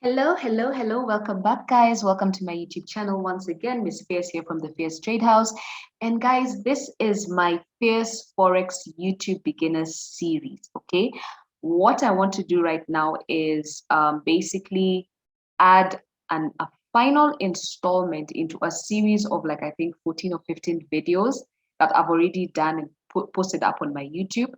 Hello, hello, hello. Welcome back, guys. Welcome to my YouTube channel once again. Miss Fierce here from the Fierrrce Trade House. And guys, this is my Fierrrce Forex YouTube Beginners series. Okay. What I want to do right now is basically add a final installment into a series of like I think 14 or 15 videos that I've already done and posted up on my YouTube.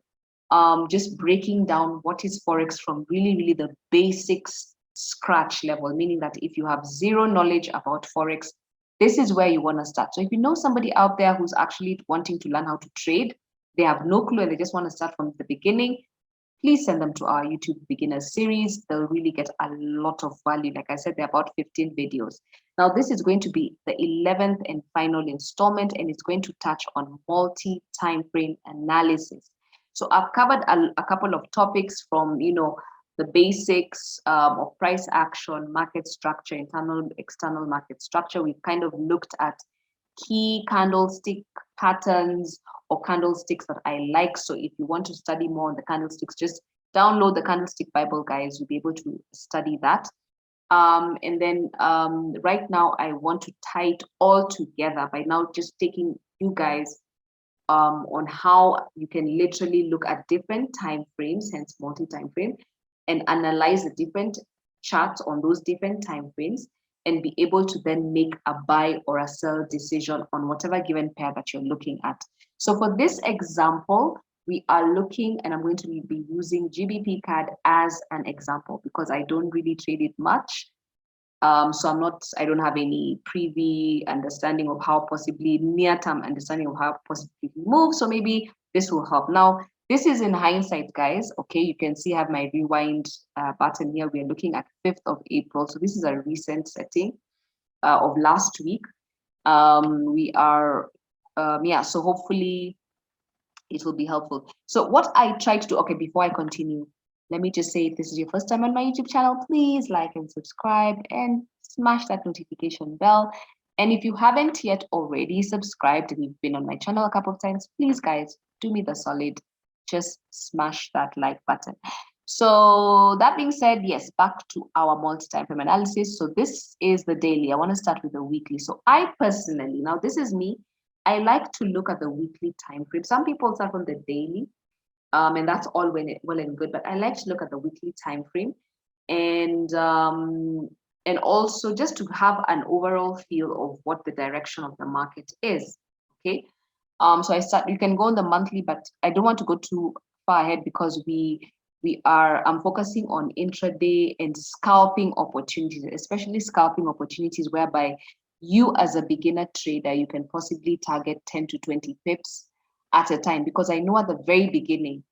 Just breaking down what is Forex from really the basics scratch level, meaning that if you have zero knowledge about Forex, this is where you want to start. So if you know somebody out there who's actually wanting to learn how to trade, they have no clue and they just want to start from the beginning, please send them to our YouTube beginners series. They'll really get a lot of value. Like I said, there are about 15 videos. Now, this is going to be the 11th and final installment, and it's going to touch on multi-time frame analysis. So I've covered a couple of topics from, the basics of price action, market structure, internal, external market structure. We've kind of looked at key candlestick patterns or candlesticks that I like. So if you want to study more on the candlesticks, just download the Candlestick Bible, guys. You'll be able to study that. And then right now, I want to tie it all together by now just taking you guys on how you can literally look at different time frames, hence multi-time frame, and analyze the different charts on those different time frames and be able to then make a buy or a sell decision on whatever given pair that you're looking at. So for this example, we are looking, and I'm going to be using GBP CAD as an example because I don't really trade it much. So I don't have any preview understanding of how possibly near-term understanding of how possibly move. So maybe this will help. Now, this is in hindsight, guys. Okay, you can see I have my rewind button here. We are looking at 5th of April. So this is a recent setting of last week. We are, so hopefully it will be helpful. So what I try to do, okay, before I continue, let me just say, if this is your first time on my YouTube channel, please like and subscribe and smash that notification bell. And if you haven't yet already subscribed and you've been on my channel a couple of times, please, guys, do me the solid, just smash that like button. So that being said, yes, back to our multi-time frame analysis. So this is the daily. I want to start with the weekly. So I personally, now this is me, I like to look at the weekly time frame. Some people start from the daily. And that's all well and good. But I like to look at the weekly time frame, and also just to have an overall feel of what the direction of the market is. Okay. So you can go on the monthly, but I don't want to go too far ahead because I'm focusing on intraday and scalping opportunities, especially scalping opportunities whereby you as a beginner trader, you can possibly target 10 to 20 pips at a time, because I know at the very beginning,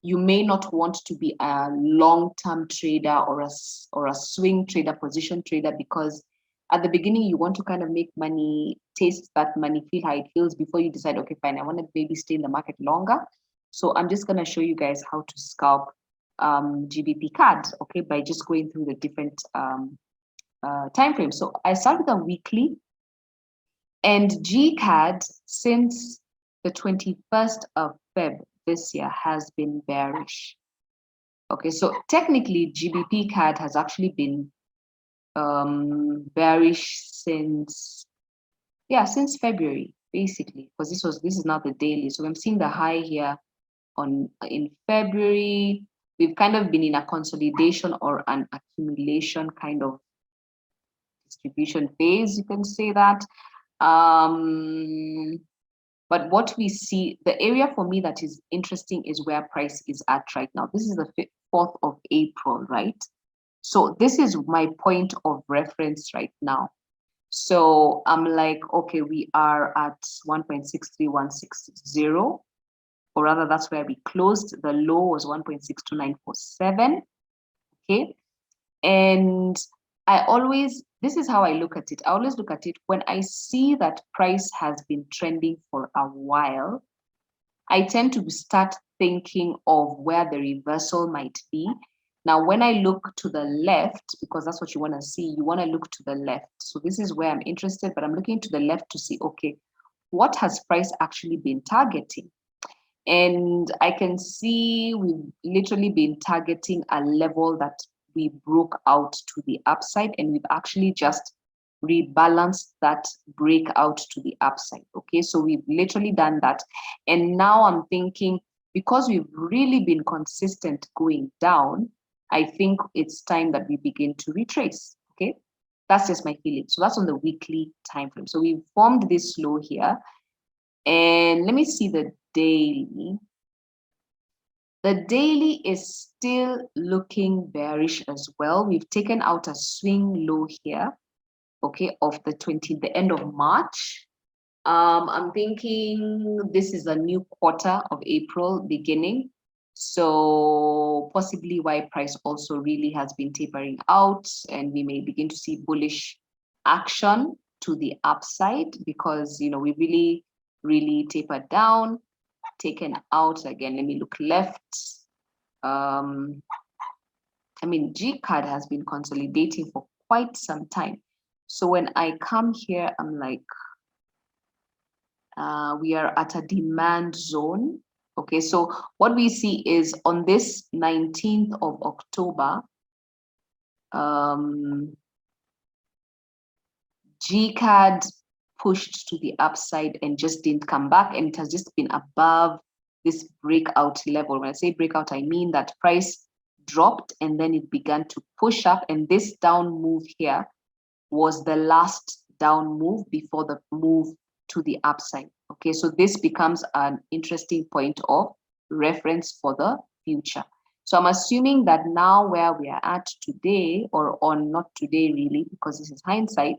you may not want to be a long-term trader or a swing trader, position trader, because at the beginning you want to kind of make money, taste that money, feel how it feels before you decide, okay, fine, I want to maybe stay in the market longer. So I'm just going to show you guys how to scalp GBP CAD, okay, by just going through the different time frames. So I start with a weekly, and GCAD since the 21st of Feb this year has been bearish. Okay, so technically GBP CAD has actually been bearish since February, basically, because this is not the daily. So I'm seeing the high here in February. We've kind of been in a consolidation or an accumulation kind of distribution phase, you can say that. But what we see, the area for me that is interesting is where price is at right now. This is the 4th of April, right? So this is my point of reference right now. So I'm like, okay, we are at 1.63160, or rather that's where we closed. The low was 1.62947, okay? And this is how I look at it. I always look at it when I see that price has been trending for a while. I tend to start thinking of where the reversal might be. Now, when I look to the left, because that's what you want to see, you want to look to the left. So this is where I'm interested, but I'm looking to the left to see, okay, what has price actually been targeting? And I can see we've literally been targeting a level that we broke out to the upside, and we've actually just rebalanced that breakout to the upside. Okay, so we've literally done that. And now I'm thinking, because we've really been consistent going down, I think it's time that we begin to retrace. Okay, that's just my feeling. So that's on the weekly time frame. So we've formed this low here, and let me see the daily. The daily is still looking bearish as well. We've taken out a swing low here, okay, of the end of March. I'm thinking this is a new quarter of April beginning. So possibly why price also really has been tapering out, and we may begin to see bullish action to the upside, because we really tapered down, taken out again. Let me look left. I mean, G card has been consolidating for quite some time. So when I come here, I'm like, we are at a demand zone. Okay, so what we see is on this 19th of October, G card pushed to the upside and just didn't come back, and it has just been above this breakout level. When I say breakout, I mean that price dropped and then it began to push up, and this down move here was the last down move before the move to the upside. Okay, so this becomes an interesting point of reference for the future. So I'm assuming that now where we are at today, or on not today really, because this is hindsight,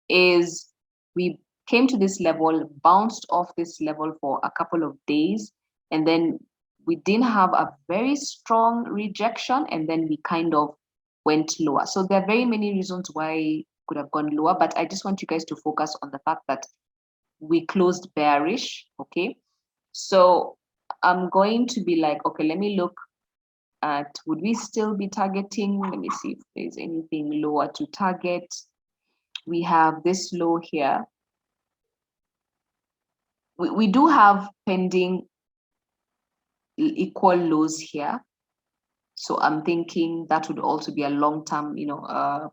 is we came to this level, bounced off this level for a couple of days, and then we didn't have a very strong rejection, and then we kind of went lower. So there are very many reasons why it could have gone lower, but I just want you guys to focus on the fact that we closed bearish. Okay, so I'm going to be like, okay, let me look at, would we still be targeting? Let me see if there's anything lower to target. We have this low here. We do have pending equal lows here. So I'm thinking that would also be a long-term,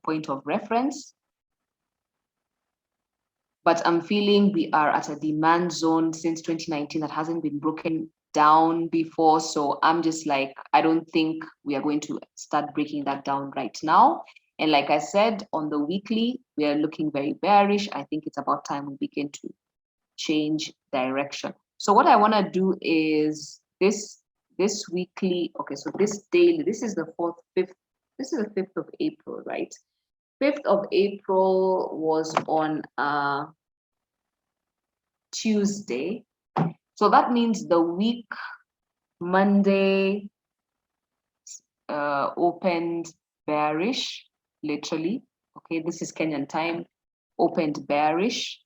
point of reference. But I'm feeling we are at a demand zone since 2019 that hasn't been broken down before. So I'm just like, I don't think we are going to start breaking that down right now. And like I said, on the weekly, we are looking very bearish. I think it's about time we begin to change direction. So what I want to do is this weekly, okay, so this daily, this is the 5th of April, right? 5th of April was on Tuesday. So that means the week Monday opened bearish, literally. Okay, this is Kenyan time, opened bearish.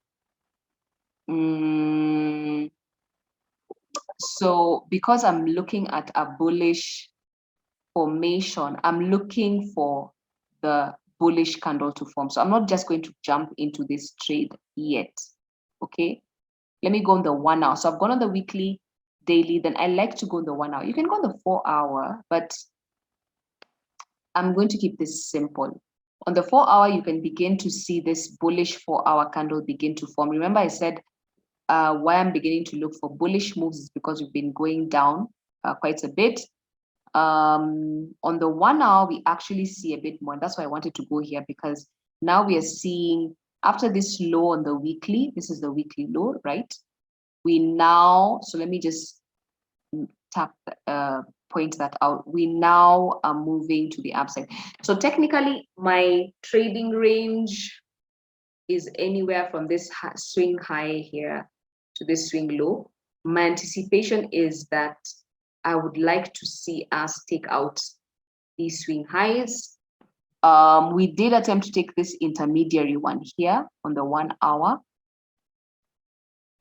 So because I'm looking at a bullish formation, I'm looking for the bullish candle to form. So I'm not just going to jump into this trade yet. Okay, let me go on the 1 hour. So I've gone on the weekly, daily, then I like to go on the 1 hour. You can go on the 4 hour, but I'm going to keep this simple. On the 4 hour, you can begin to see this bullish 4 hour candle begin to form. Remember I said why I'm beginning to look for bullish moves is because we've been going down quite a bit. On the 1 hour, we actually see a bit more. And that's why I wanted to go here, because now we are seeing, after this low on the weekly, this is the weekly low, right? We now, so let me just point that out. We now are moving to the upside. So technically, my trading range is anywhere from this swing high here to this swing low. My anticipation is that I would like to see us take out these swing highs. We did attempt to take this intermediary one here on the 1 hour.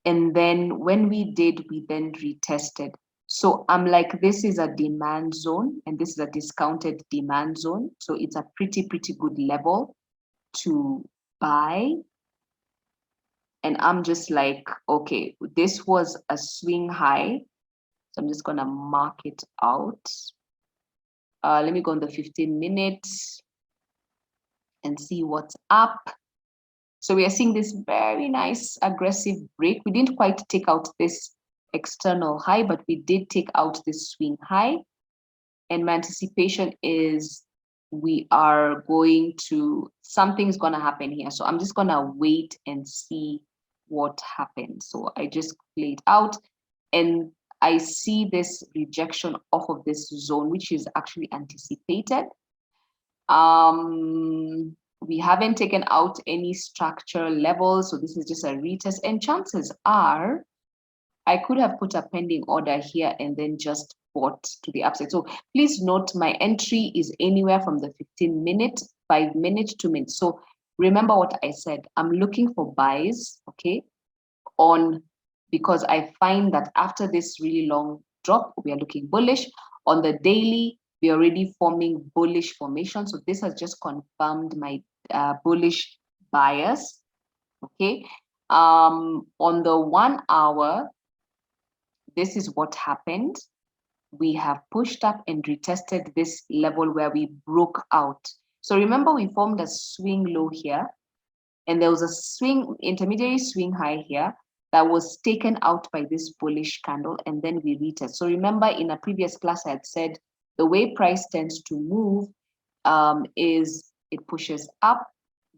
And then when we did, we then retested. So I'm like, this is a demand zone, and this is a discounted demand zone. So it's a pretty good level to buy. And I'm just like, okay, this was a swing high. So I'm just gonna mark it out. Let me go on the 15 minutes and see what's up. So we are seeing this very nice aggressive break. We didn't quite take out this external high, but we did take out this swing high. And my anticipation is we are going to, something's going to happen here. So I'm just going to wait and see what happens. So I just play it out and I see this rejection off of this zone, which is actually anticipated. We haven't taken out any structural levels, so this is just a retest, and chances are I could have put a pending order here and then just bought to the upside. So please note my entry is anywhere from the 15 minute, 5 minute, 2 minutes. So remember what I said, I'm looking for buys, okay, because I find that after this really long drop, we are looking bullish. On the daily, we're already forming bullish formation. So this has just confirmed my bullish bias, okay. On the 1 hour, this is what happened. We have pushed up and retested this level where we broke out. So remember we formed a swing low here, and there was a intermediary swing high here that was taken out by this bullish candle, and then we retest. So remember in a previous class I had said the way price tends to move is it pushes up,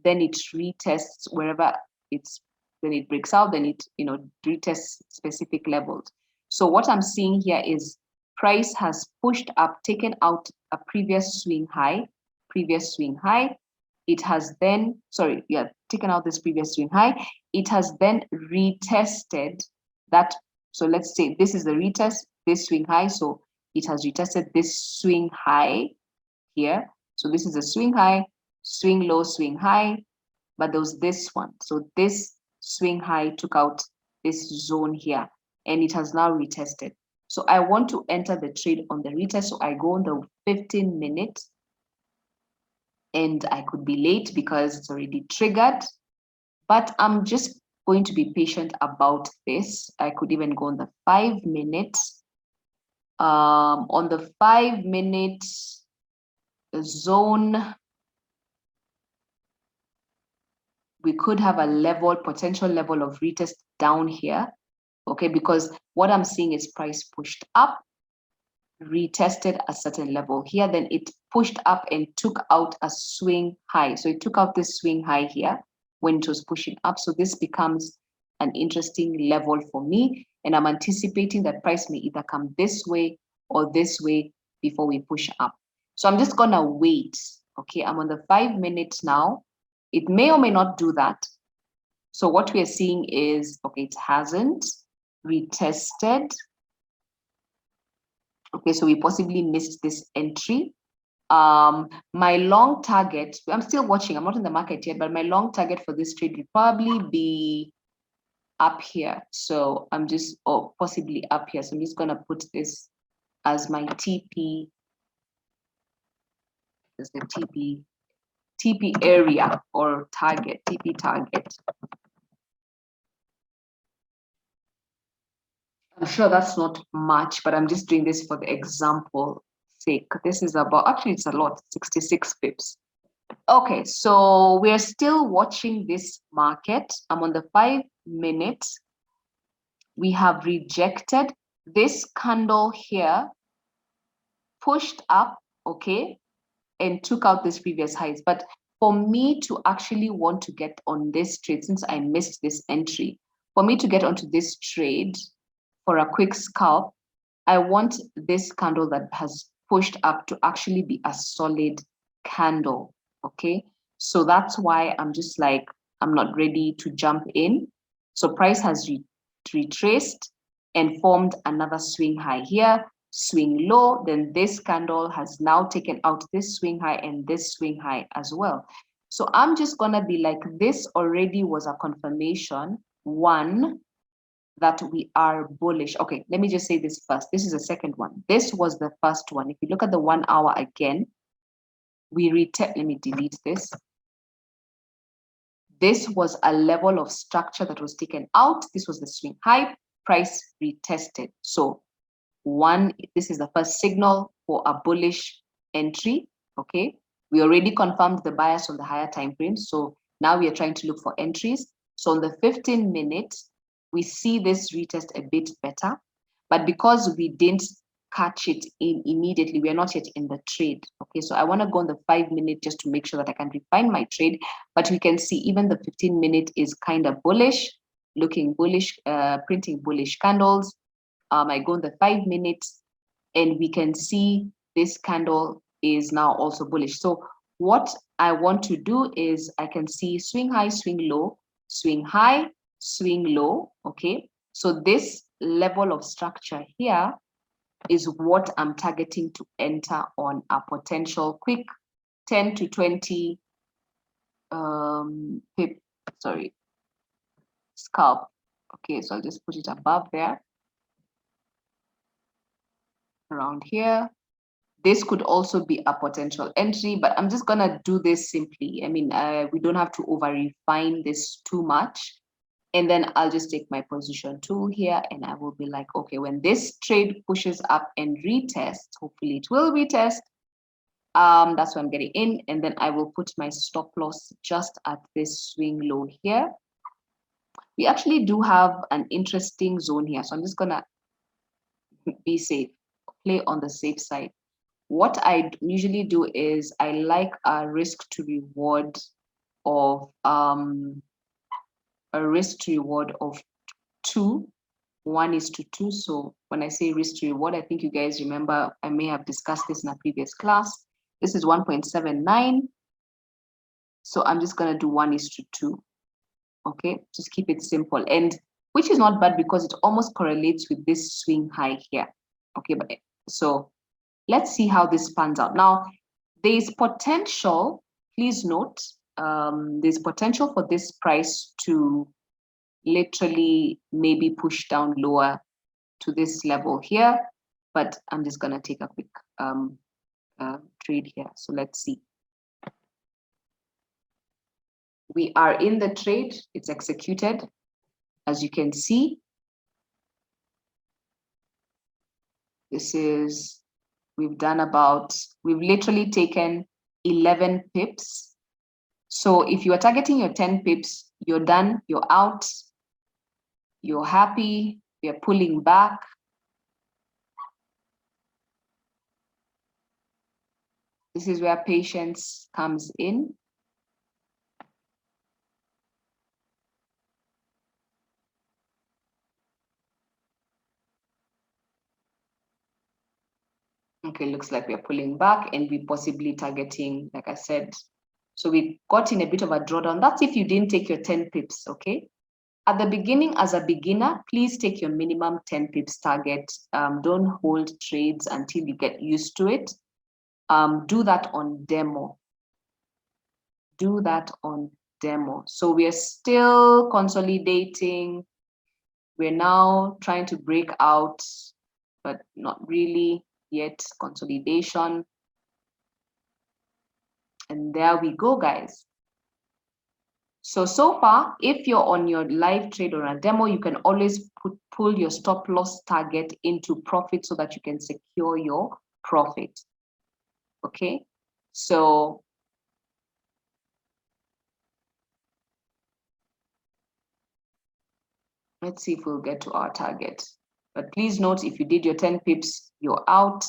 then it retests wherever then it breaks out, then it retests specific levels. So what I'm seeing here is price has pushed up, taken out a previous swing high. It has then, taken out this previous swing high. It has then retested that. So let's say this is the retest, this swing high. So it has retested this swing high here. So this is a swing high, swing low, swing high, but there was this one. So this swing high took out this zone here, and it has now retested. So I want to enter the trade on the retest. So I go on the 15 minutes, and I could be late because it's already triggered, but I'm just going to be patient about this. I could even go on the 5 minutes. On the 5 minutes zone, we could have a potential level of retest down here, okay, because what I'm seeing is price pushed up, retested a certain level here, then it pushed up and took out a swing high. So it took out this swing high here when it was pushing up. So this becomes an interesting level for me, and I'm anticipating that price may either come this way or this way before we push up. So I'm just gonna wait, okay? I'm on the 5 minutes now. It may or may not do that. So what we are seeing is, okay, it hasn't retested. Okay, so we possibly missed this entry. My long target, I'm still watching, I'm not in the market yet, but my long target for this trade would probably be up here. So I'm just, possibly up here. So I'm just gonna put this as my TP, as the TP area or target, TP target. I'm sure that's not much, but I'm just doing this for the example sake. This is about, actually it's a lot, 66 pips. Okay, so we're still watching this market. I'm on the 5 minutes. We have rejected this candle here, pushed up, okay, and took out this previous highs. But for me to actually want to get on this trade, since I missed this entry, for me to get onto this trade for a quick scalp, I want this candle that has pushed up to actually be a solid candle, okay? So that's why I'm just like, I'm not ready to jump in. So price has retraced and formed another swing high here, swing low, then this candle has now taken out this swing high and this swing high as well. So I'm just gonna be like, this already was a confirmation, one, that we are bullish. Okay, let me just say this first. This is the second one. This was the first one. If you look at the 1 hour again, let me delete this. This was a level of structure that was taken out. This was the swing high, price retested. So one, this is the first signal for a bullish entry. Okay, we already confirmed the bias on the higher time frames, so now we are trying to look for entries. So on the 15 minutes, we see this retest a bit better, but because we didn't catch it in immediately, we are not yet in the trade. Okay, so I want to go on the 5 minute just to make sure that I can refine my trade, but we can see even the 15 minute is kind of bullish, looking bullish, printing bullish candles. I go on the 5 minutes and we can see this candle is now also bullish. So what I want to do is I can see swing high, swing low, swing high, swing low. Okay, so this level of structure here is what I'm targeting to enter on a potential quick 10 to 20 pip, sorry, scalp. Okay, so I'll just put it above there, around here. This could also be a potential entry, but I'm just gonna do this simply. I mean, we don't have to over refine this too much. And then I'll just take my position tool here and I will be like, okay, when this trade pushes up and retests, hopefully it will retest. That's why I'm getting in. And then I will put my stop loss just at this swing low here. We actually do have an interesting zone here. So I'm just gonna be safe, play on the safe side. What I usually do is I like a risk to reward of 2, 1:2. So when I say risk to reward, I think you guys remember I may have discussed this in a previous class. This is 1.79. So I'm just gonna do 1:2. Okay, just keep it simple, and which is not bad because it almost correlates with this swing high here. Okay, but so let's see how this pans out. Now, there's potential, please note, there's potential for this price to literally maybe push down lower to this level here, but I'm just gonna take a quick trade here. So let's see. We are in the trade, it's executed, as you can see. This is, we've literally taken 11 pips. So if you are targeting your 10 pips, you're done, you're out, you're happy, you're pulling back. This is where patience comes in. Okay, looks like we're pulling back and we possibly targeting, like I said. So we got in a bit of a drawdown. That's if you didn't take your 10 pips, okay? At the beginning, as a beginner, please take your minimum 10 pips target. Don't hold trades until you get used to it. Do that on demo. Do that on demo. So we are still consolidating. We're now trying to break out, but not really yet. Consolidation. And there we go, guys. So far, if you're on your live trade or a demo, you can always pull your stop loss target into profit so that you can secure your profit. Okay, so let's see if we'll get to our target. But please note, if you did your 10 pips, you're out.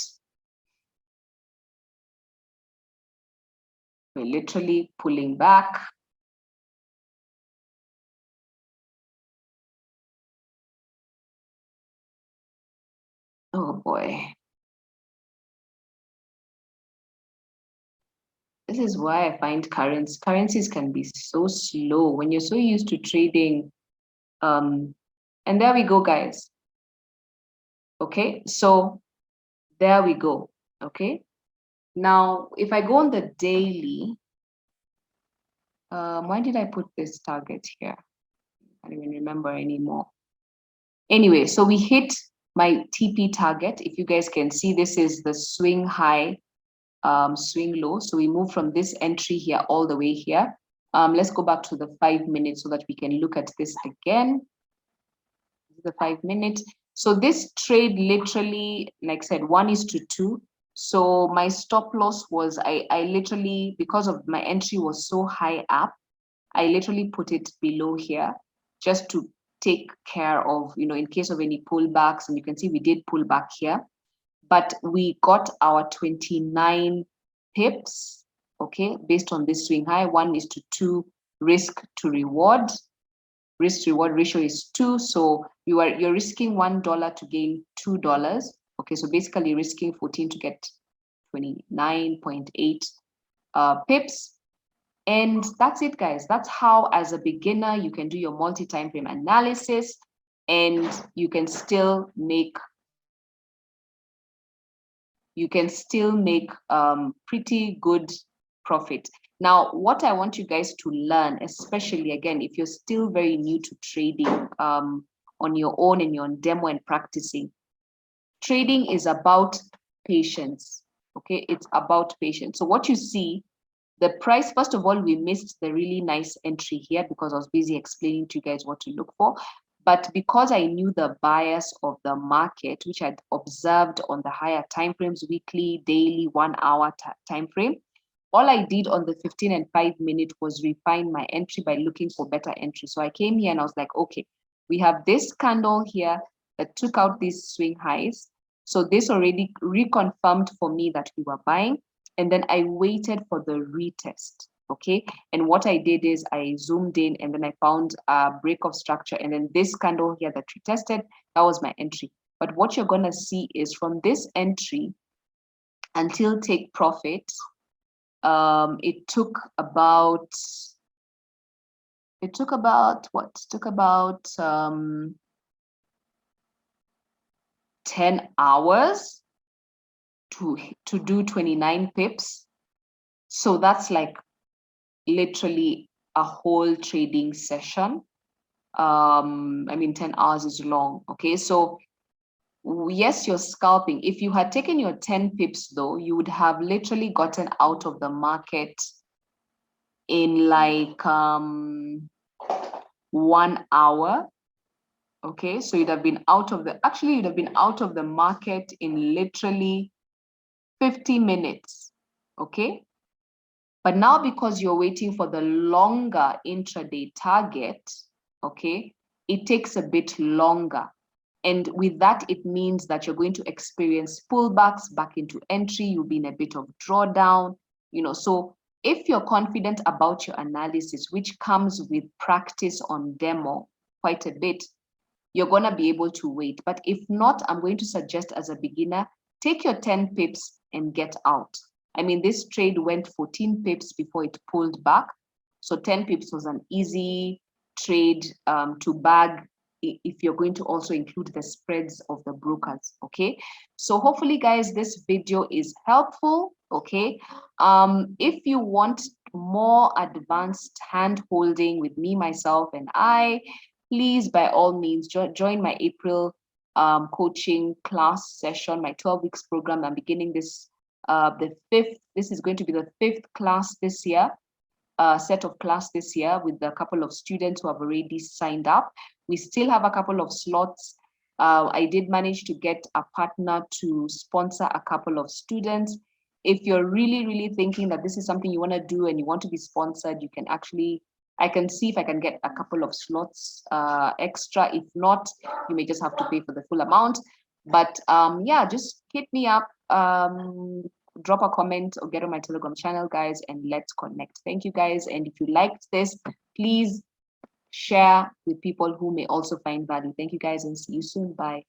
We're literally pulling back. Oh boy. This is why I find currencies can be so slow when you're so used to trading. And there we go, guys. Okay, so there we go. Okay, now if I go on the daily, why did I put this target here? I don't even remember anymore. Anyway, so we hit my TP target. If you guys can see, this is the swing high, swing low. So we move from this entry here all the way here. Let's go back to the 5 minutes so that we can look at this again. The 5 minutes. So this trade literally, like I said, 1:2. So my stop loss was, I literally, because of my entry was so high up, I literally put it below here just to take care of, in case of any pullbacks. And you can see we did pull back here, but we got our 29 pips, okay, based on this swing high. 1:2 risk to reward. Risk to reward ratio is 2. So you're risking $1 to gain $2. Okay, so basically risking 14 to get 29.8 pips. And that's it, guys. That's how, as a beginner, you can do your multi-time frame analysis, and you can still make pretty good profit. Now, what I want you guys to learn, especially again, if you're still very new to trading on your own and you're on demo and practicing, trading is about patience. Okay, it's about patience. So what you see, the price, first of all, we missed the really nice entry here because I was busy explaining to you guys what to look for. But because I knew the bias of the market, which I'd observed on the higher timeframes, weekly, daily, 1 hour time frame, all I did on the 15 and 5 minute was refine my entry by looking for better entry. So I came here and I was like, okay, we have this candle here that took out these swing highs. So this already reconfirmed for me that we were buying. And then I waited for the retest. Okay. And what I did is I zoomed in and then I found a break of structure. And then this candle here that retested, that was my entry. But what you're going to see is from this entry until take profit, it took about 10 hours to do 29 pips. So that's like literally a whole trading session. I mean, 10 hours is long. Okay, so yes, you're scalping. If you had taken your 10 pips though, you would have literally gotten out of the market in like 1 hour. Okay, so you'd have been out of the market in literally 50 minutes. Okay, but now because you're waiting for the longer intraday target, okay, it takes a bit longer. And with that, it means that you're going to experience pullbacks back into entry. You'll be in a bit of drawdown, So if you're confident about your analysis, which comes with practice on demo quite a bit, you're going to be able to wait. But if not, I'm going to suggest as a beginner, take your 10 pips and get out. I mean, this trade went 14 pips before it pulled back. So 10 pips was an easy trade to bag if you're going to also include the spreads of the brokers. Okay, so hopefully guys, this video is helpful. Okay, if you want more advanced hand holding with me, myself, and I, please by all means join my April coaching class session, my 12 weeks program. I'm beginning this this is going to be the 5th class this year, set of class this year, with a couple of students who have already signed up. We still have a couple of slots. I did manage to get a partner to sponsor a couple of students. If you're really thinking that this is something you want to do and you want to be sponsored, you can actually, I can see if I can get a couple of slots extra. If not, you may just have to pay for the full amount. But yeah, just hit me up, drop a comment or get on my Telegram channel, guys, and let's connect. Thank you, guys. And if you liked this, please share with people who may also find value. Thank you, guys, and see you soon. Bye.